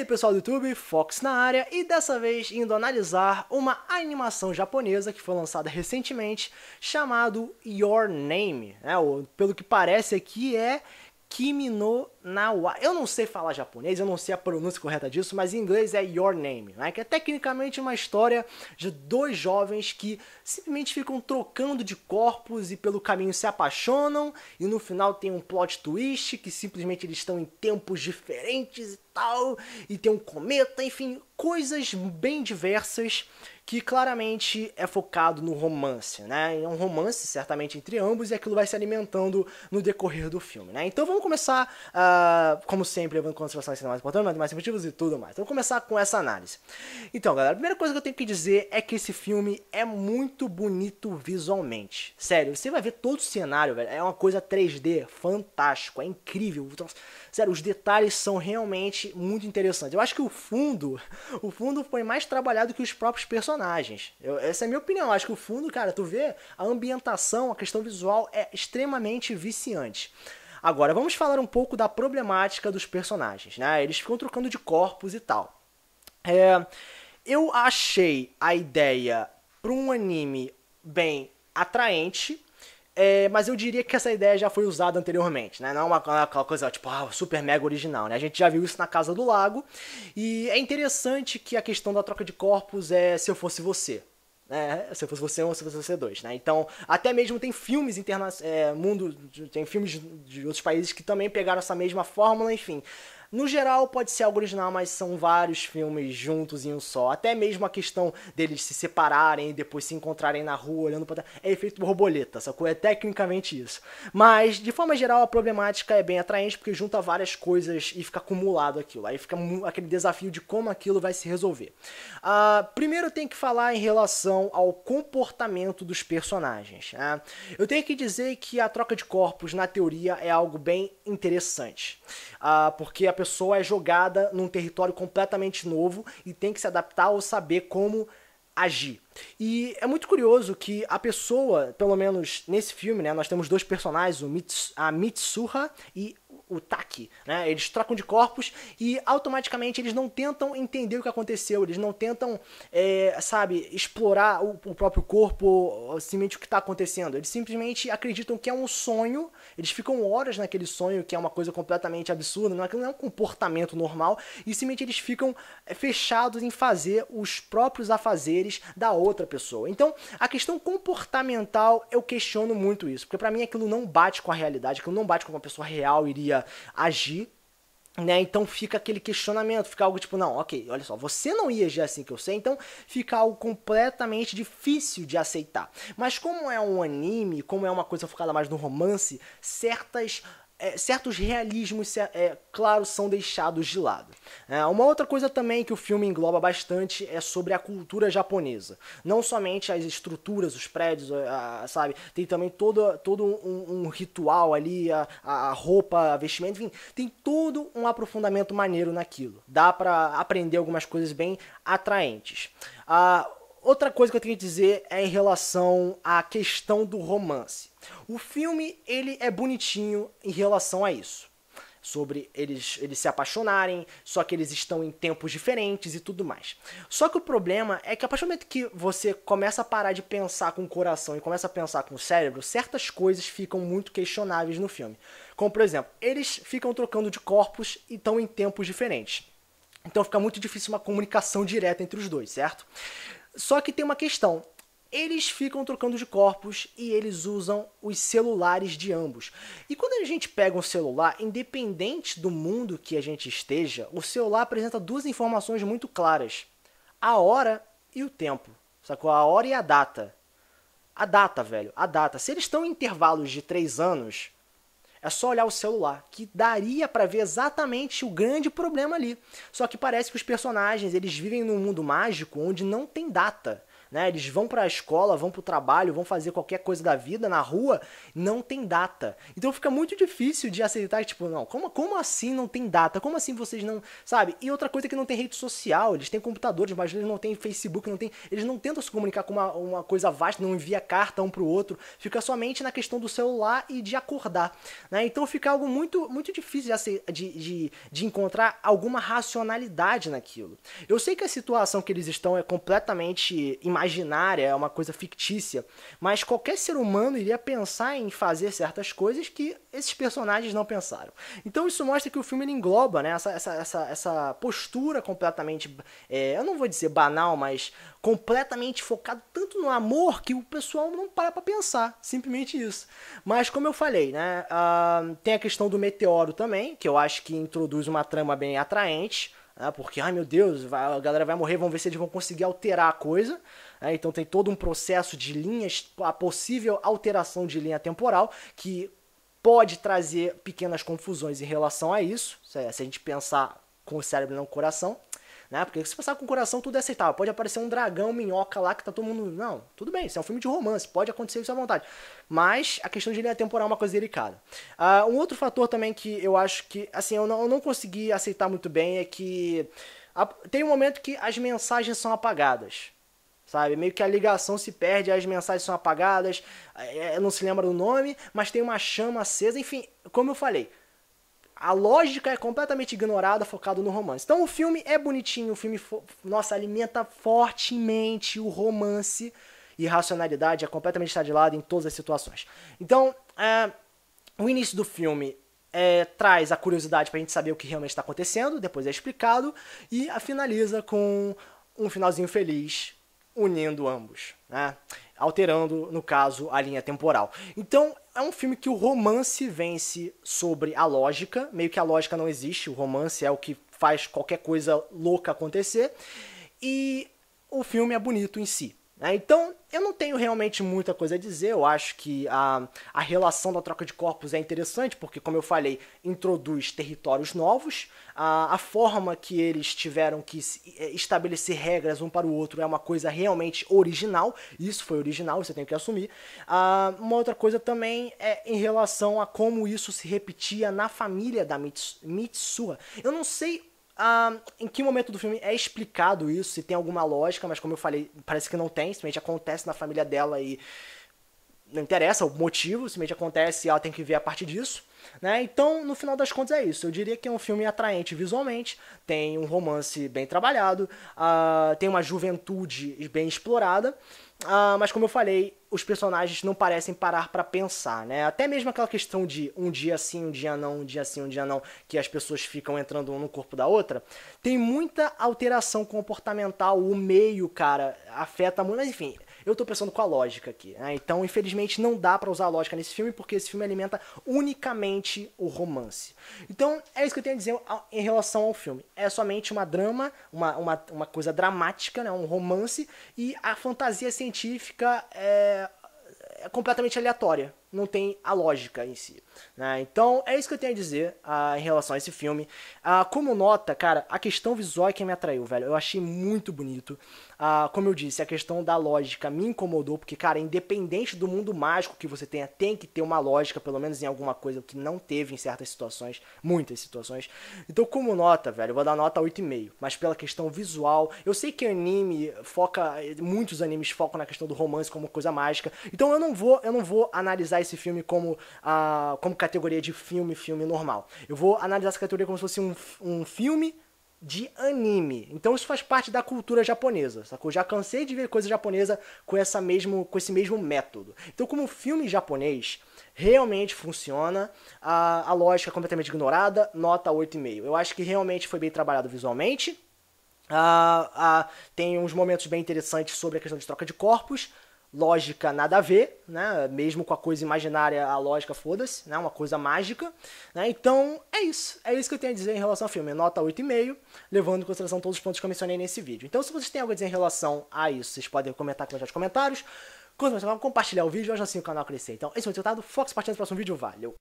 pessoal do YouTube, Fox na área, e dessa vez indo analisar uma animação japonesa que foi lançada recentemente, chamado Your Name, né? Ou, pelo que parece aqui é Kimi no Na wa. Eu não sei falar japonês, eu não sei a pronúncia correta disso, mas em inglês é Your Name, né? Que é tecnicamente uma história de dois jovens que simplesmente ficam trocando de corpos e pelo caminho se apaixonam, e no final tem um plot twist que simplesmente eles estão em tempos diferentes e tal, e tem um cometa, enfim, coisas bem diversas que claramente é focado no romance, né? É um romance certamente entre ambos e aquilo vai se alimentando no decorrer do filme, né? Então vamos começar, como sempre, levando em consideração as cenas mais importantes, mais motivos e tudo mais. Então vamos começar com essa análise. Então, galera, a primeira coisa que eu tenho que dizer é que esse filme é muito bonito visualmente. Sério, você vai ver todo o cenário, velho, é uma coisa 3D fantástico, é incrível. Então, sério, os detalhes são realmente muito interessantes. Eu acho que o fundo foi mais trabalhado que os próprios personagens. Essa é a minha opinião. Eu acho que o fundo, cara, tu vê, a ambientação, a questão visual é extremamente viciante. Agora, vamos falar um pouco da problemática dos personagens, né? Eles ficam trocando de corpos e tal. Eu achei a ideia para um anime bem atraente, mas eu diria que essa ideia já foi usada anteriormente, né? Não é aquela coisa tipo, super mega original, né? A gente já viu isso na Casa do Lago, e é interessante que a questão da troca de corpos é se eu fosse você. Se eu fosse você um, se eu fosse você dois, né? Então, até mesmo tem filmes tem filmes de outros países que também pegaram essa mesma fórmula, enfim. No geral, pode ser algo original, mas são vários filmes juntos em um só. Até mesmo a questão deles se separarem e depois se encontrarem na rua, olhando pra trás, é efeito borboleta, sacou? É tecnicamente isso. Mas, de forma geral, a problemática é bem atraente, porque junta várias coisas e fica acumulado aquilo. Aí fica aquele desafio de como aquilo vai se resolver. Primeiro eu tenho que falar em relação ao comportamento dos personagens. Eu tenho que dizer que a troca de corpos, na teoria, é algo bem interessante. Porque a pessoa é jogada num território completamente novo e tem que se adaptar ou saber como agir. E é muito curioso que a pessoa, pelo menos nesse filme, né, nós temos dois personagens, a Mitsuha e o Taki, né? Eles trocam de corpos e automaticamente eles não tentam entender o que aconteceu, eles não tentam, explorar o próprio corpo, simplesmente o que está acontecendo. Eles simplesmente acreditam que é um sonho, eles ficam horas naquele sonho, que é uma coisa completamente absurda, aquilo não é um comportamento normal, e simplesmente eles ficam fechados em fazer os próprios afazeres da outra pessoa. Então, a questão comportamental, eu questiono muito isso, porque pra mim aquilo não bate com a realidade, aquilo não bate com uma pessoa real iria agir, né? Então fica aquele questionamento, fica algo tipo, não, ok, olha só, você não ia agir assim que eu sei, então fica algo completamente difícil de aceitar. Mas como é um anime, como é uma coisa focada mais no romance, certos realismos, claro, são deixados de lado. Uma outra coisa também que o filme engloba bastante é sobre a cultura japonesa. Não somente as estruturas, os prédios, sabe? Tem também todo um ritual ali, a roupa, a vestimenta, enfim, tem todo um aprofundamento maneiro naquilo. Dá pra aprender algumas coisas bem atraentes. Outra coisa que eu tenho que dizer é em relação à questão do romance. O filme, ele é bonitinho em relação a isso. Sobre eles se apaixonarem, só que eles estão em tempos diferentes e tudo mais. Só que o problema é que a partir do momento que você começa a parar de pensar com o coração e começa a pensar com o cérebro, certas coisas ficam muito questionáveis no filme. Como, por exemplo, eles ficam trocando de corpos e estão em tempos diferentes. Então fica muito difícil uma comunicação direta entre os dois, certo? Só que tem uma questão, eles ficam trocando de corpos e eles usam os celulares de ambos. E quando a gente pega um celular, independente do mundo que a gente esteja, o celular apresenta duas informações muito claras. A hora e o tempo, sacou? A hora e a data. A data, velho, a data. Se eles estão em intervalos de 3 anos... é só olhar o celular, que daria pra ver exatamente o grande problema ali. Só que parece que os personagens, eles vivem num mundo mágico onde não tem data. né? Eles vão pra escola, vão pro trabalho, vão fazer qualquer coisa da vida na rua, não tem data. Então fica muito difícil de aceitar, tipo, não, como assim não tem data? Como assim vocês não, sabe? E outra coisa é que não tem rede social, eles têm computadores, mas eles não têm Facebook, eles não tentam se comunicar com uma coisa vasta, não envia carta um pro outro, fica somente na questão do celular e de acordar, né? Então fica algo muito difícil de encontrar alguma racionalidade naquilo. Eu sei que a situação que eles estão é completamente imaginária, é uma coisa fictícia, mas qualquer ser humano iria pensar em fazer certas coisas que esses personagens não pensaram. Então isso mostra que o filme ele engloba, né, essa postura completamente, eu não vou dizer banal, mas completamente focado tanto no amor que o pessoal não para pra pensar, simplesmente isso. Mas como eu falei, né, tem a questão do meteoro também, que eu acho que introduz uma trama bem atraente, porque, ai meu Deus, a galera vai morrer, vamos ver se eles vão conseguir alterar a coisa. Então tem todo um processo de linhas, a possível alteração de linha temporal, que pode trazer pequenas confusões em relação a isso, se a gente pensar com o cérebro e não com o coração. Né? Porque se pensar com o coração tudo é aceitável. Pode aparecer um dragão, minhoca lá que tá todo mundo... Não, tudo bem, isso é um filme de romance, pode acontecer isso à vontade. Mas a questão de linha temporal é uma coisa delicada. Um outro fator também que eu acho que, assim, eu não consegui aceitar muito bem é que tem um momento que as mensagens são apagadas. Sabe, meio que a ligação se perde, as mensagens são apagadas, não se lembra do nome, mas tem uma chama acesa, enfim, como eu falei, a lógica é completamente ignorada, focado no romance. Então o filme é bonitinho, o filme, nossa, alimenta fortemente o romance e racionalidade, é completamente está de lado em todas as situações. Então, o início do filme traz a curiosidade pra gente saber o que realmente está acontecendo, depois é explicado, e finaliza com um finalzinho feliz, unindo ambos, né? Alterando, no caso, a linha temporal. Então, é um filme que o romance vence sobre a lógica, meio que a lógica não existe, o romance é o que faz qualquer coisa louca acontecer, e o filme é bonito em si. Então, eu não tenho realmente muita coisa a dizer, eu acho que a relação da troca de corpos é interessante, porque, como eu falei, introduz territórios novos, a forma que eles tiveram que estabelecer regras um para o outro é uma coisa realmente original, isso foi original, você tem que assumir. Uma outra coisa também é em relação a como isso se repetia na família da Mitsuha. Eu não sei em que momento do filme é explicado isso, se tem alguma lógica, mas como eu falei, parece que não tem, simplesmente acontece na família dela e não interessa o motivo, simplesmente acontece e ela tem que ver a partir disso, né? Então, no final das contas é isso. Eu diria que é um filme atraente visualmente, tem um romance bem trabalhado, tem uma juventude bem explorada, mas como eu falei, os personagens não parecem parar pra pensar, né? Até mesmo aquela questão de um dia sim, um dia não, um dia sim, um dia não, que as pessoas ficam entrando um no corpo da outra, tem muita alteração comportamental, o meio, cara, afeta muito, mas enfim, eu tô pensando com a lógica aqui, né? Então, infelizmente, não dá pra usar a lógica nesse filme, porque esse filme alimenta unicamente o romance. Então, é isso que eu tenho a dizer em relação ao filme. É somente uma drama, uma coisa dramática, né? Um romance, e a fantasia científica é completamente aleatória, não tem a lógica em si, né? Então é isso que eu tenho a dizer em relação a esse filme. Como nota, cara, a questão visual é que me atraiu, velho. Eu achei muito bonito. Como eu disse, a questão da lógica me incomodou, porque, cara, independente do mundo mágico que você tenha, tem que ter uma lógica, pelo menos em alguma coisa, que não teve em certas situações, muitas situações. Então, como nota, velho, eu vou dar nota 8,5, mas pela questão visual, eu sei que anime muitos animes focam na questão do romance como coisa mágica, então eu não vou analisar esse filme como categoria de filme normal. Eu vou analisar essa categoria como se fosse um filme de anime. Então isso faz parte da cultura japonesa, sacou? Já cansei de ver coisa japonesa com esse mesmo método. Então, como filme japonês, realmente funciona. A lógica é completamente ignorada, nota 8,5. Eu acho que realmente foi bem trabalhado visualmente. Tem uns momentos bem interessantes sobre a questão de troca de corpos. Lógica nada a ver, né? Mesmo com a coisa imaginária, a lógica foda-se, né? Uma coisa mágica, né? Então é isso que eu tenho a dizer em relação ao filme, nota 8,5, levando em consideração todos os pontos que eu mencionei nesse vídeo. Então, se vocês têm algo a dizer em relação a isso, vocês podem comentar aqui nos comentários, compartilhar o vídeo, ajuda assim o canal a crescer. Então esse foi o resultado, Fox, partindo do próximo vídeo, valeu!